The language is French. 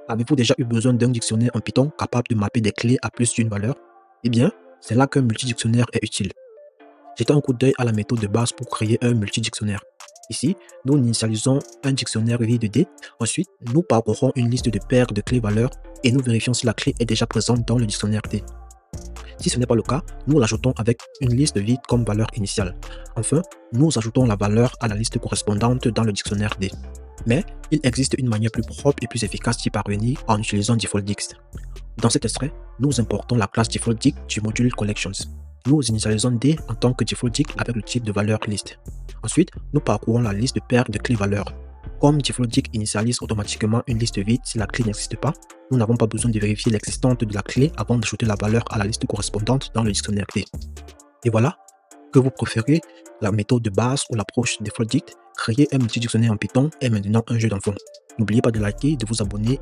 Avez-vous déjà eu besoin d'un dictionnaire en Python capable de mapper des clés à plus d'une valeur? Eh bien, c'est là qu'un multidictionnaire est utile. Jetons un coup d'œil à la méthode de base pour créer un multidictionnaire. Ici, nous initialisons un dictionnaire vide. Ensuite, nous parcourons une liste de paires de clés valeurs et nous vérifions si la clé est déjà présente dans le dictionnaire D. Si ce n'est pas le cas, nous l'ajoutons avec une liste vide comme valeur initiale. Enfin, nous ajoutons la valeur à la liste correspondante dans le dictionnaire D. Mais il existe une manière plus propre et plus efficace d'y parvenir en utilisant DefaultDicts. Dans cet extrait, nous importons la classe DefaultDict du module Collections. Nous initialisons D en tant que DefaultDict avec le type de valeur list. Ensuite, nous parcourons la liste de paires de clés valeurs. Comme DefaultDict initialise automatiquement une liste vide si la clé n'existe pas, nous n'avons pas besoin de vérifier l'existence de la clé avant d'ajouter la valeur à la liste correspondante dans le dictionnaire D. Et voilà, que vous préférez la méthode de base ou l'approche DefaultDict, créer un multidictionnaire en Python est maintenant un jeu d'enfant. N'oubliez pas de liker, de vous abonner et